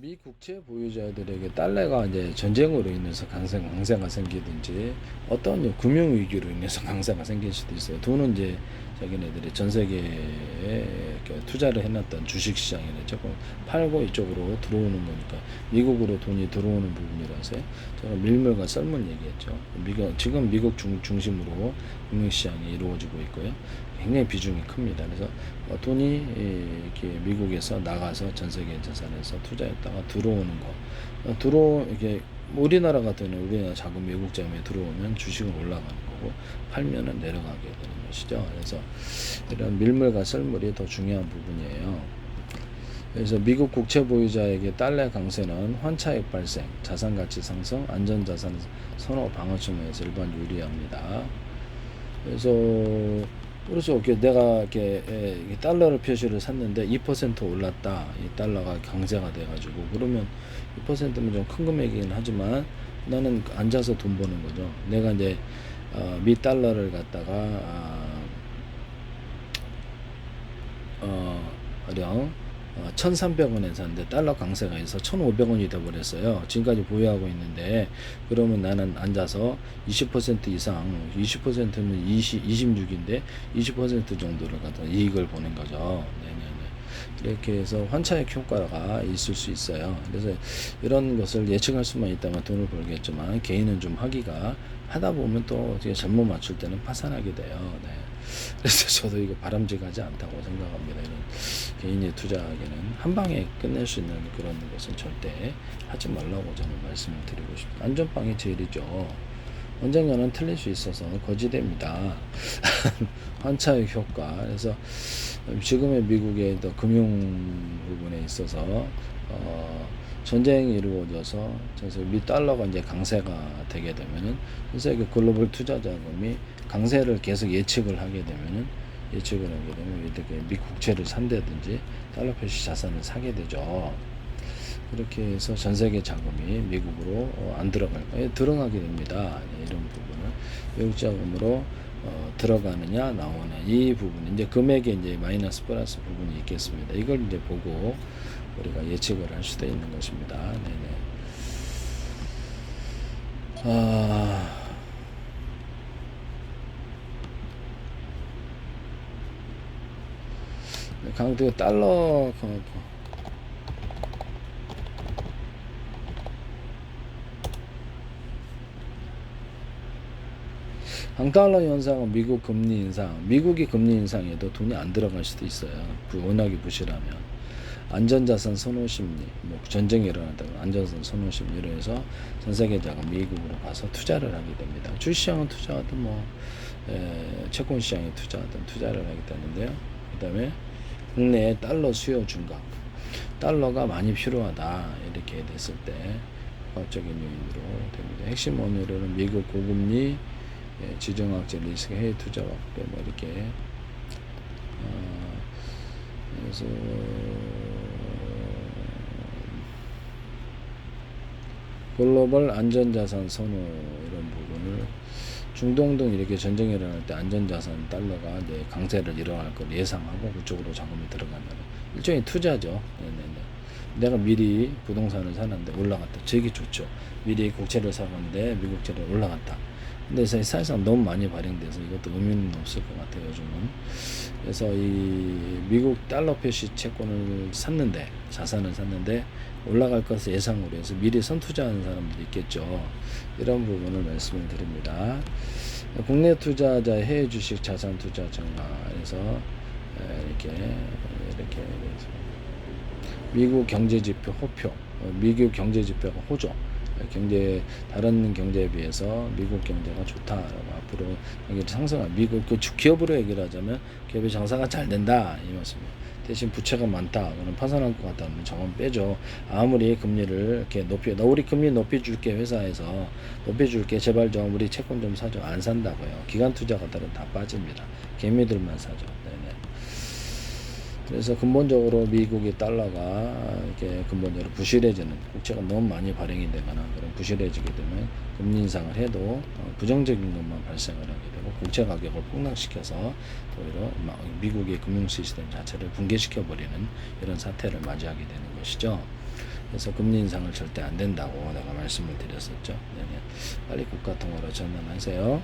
미 국채 보유자들에게 달러가 이제 전쟁으로 인해서 강세가 생기든지 어떤 금융 위기로 인해서 강세가 생길 수도 있어요. 돈은 이제 자기네들이 전 세계에 투자를 해놨던 주식 시장이나 조금 팔고 이쪽으로 들어오는 거니까 미국으로 돈이 들어오는 부분이라서요. 제가 밀물과 썰물 얘기했죠. 지금 미국 중심으로 금융 시장이 이루어지고 있고요. 굉장히 비중이 큽니다. 그래서 돈이 이렇게 미국에서 나가서 전 세계 자산에서 투자했다가 들어오는 거, 이게 우리나라 같은 경우 우리나라 자금 외국 자금에 들어오면 주식은 올라가는 거고 팔면은 내려가게 되는 것이죠. 그래서 이런 밀물과 썰물이 더 중요한 부분이에요. 그래서 미국 국채 보유자에게 달러 강세는 환차익 발생, 자산 가치 상승, 안전자산 선호 방어 측면에서 일반 유리합니다. 그래서 내가 달러를 표시를 샀는데 2% 올랐다. 이 달러가 강세가 돼가지고 그러면 2%면 좀 큰 금액이긴 하지만 나는 앉아서 돈 버는 거죠. 내가 이제 미 달러를 갖다가 가령 1,300원에 샀는데 달러 강세가 있어 1,500원이 돼버렸어요. 지금까지 보유하고 있는데 그러면 나는 앉아서 20% 이상 20%는 26인데 20% 정도를 갖다 이익을 보는 거죠. 네네네. 이렇게 해서 환차익 효과가 있을 수 있어요. 그래서 이런 것을 예측할 수만 있다면 돈을 벌겠지만 개인은 좀 하다 보면 또 잘못 맞출 때는 파산하게 돼요. 네. 그래서 저도 이거 바람직하지 않다고 생각합니다. 이런 개인이 투자하기에는 한 방에 끝낼 수 있는 그런 것은 절대 하지 말라고 저는 말씀을 드리고 싶습니다. 안전빵이 제일이죠. 언젠가는 틀릴 수 있어서 거지됩니다. 환차익 효과. 그래서 지금의 미국의 금융 부분에 있어서 전쟁이 이루어져서 미 달러가 이제 강세가 되게 되면은 전 세계 글로벌 투자 자금이 강세를 계속 예측을 하게 되면 이렇게 미 국채를 산다든지 달러 표시 자산을 사게 되죠. 그렇게 해서 전 세계 자금이 미국으로 안 들어가게 됩니다. 이런 부분을 외국 자금으로 들어가느냐 나오느냐 이 부분 이제 금액에 이제 마이너스 플러스 부분이 있겠습니다. 이걸 이제 보고 우리가 예측을 할 수도 있는 것입니다. 네네. 강도 달러 강달러 현상은 미국 금리 인상, 미국이 금리 인상에도 돈이 안 들어갈 수도 있어요. 워낙에 부실하면. 안전자산 선호 심리, 전쟁이 일어난다면 안전자산 선호 심리로 해서 전 세계 자금 미국으로 가서 투자를 하게 됩니다. 주시장은 투자하든 채권 시장에 투자하든 투자를 하게 되는데요. 그 다음에 국내에 달러 수요 증가, 달러가 많이 필요하다 이렇게 됐을 때 복합적인 요인으로 됩니다. 핵심 원유로는 미국 고금리, 지정학적 리스크, 해외 투자 확대 이렇게 그래서 글로벌 안전자산 선호 이런 부분을 중동 등 이렇게 전쟁이 일어날 때 안전자산 달러가 이제 강세를 일어날 걸 예상하고 그쪽으로 자금이 들어가면 일종의 투자죠. 네네네. 내가 미리 부동산을 사는데 올라갔다. 되게 좋죠. 미리 국채를 사는데 미국채를 올라갔다. 근데 사실상 너무 많이 발행돼서 이것도 의미는 없을 것 같아요. 요즘은. 그래서 이 미국 달러 표시 채권을 자산을 샀는데 올라갈 것을 예상으로 해서 미리 선투자하는 사람들이 있겠죠. 이런 부분을 말씀을 드립니다. 국내 투자자의 해외 주식 자산 투자 증가에서 이렇게 해서 미국 경제지표 호표, 미국 경제지표가 호조, 다른 경제에 비해서 미국 경제가 좋다라고 앞으로 경기를 상승할 미국 기업으로 얘기를 하자면 기업의 장사가 잘 된다 이 말씀이에요. 대신 부채가 많다. 그럼 파산할 것 같다면 저건 빼죠. 아무리 금리를 이렇게 우리 금리 높여줄게 회사에서 높여줄게 제발 좀 우리 채권 좀 사줘 안 산다고요. 기관 투자가들은 다 빠집니다. 개미들만 사죠. 네네. 그래서 근본적으로 미국의 달러가 이렇게 근본적으로 부실해지는 국채가 너무 많이 발행이 되거나 그런 부실해지게 되면 금리 인상을 해도 부정적인 것만 발생을 하게 되고 국채 가격을 폭락시켜서 오히려 미국의 금융 시스템 자체를 붕괴시켜 버리는 이런 사태를 맞이하게 되는 것이죠. 그래서 금리 인상을 절대 안 된다고 내가 말씀을 드렸었죠. 네네. 빨리 국가 통화로 전환하세요.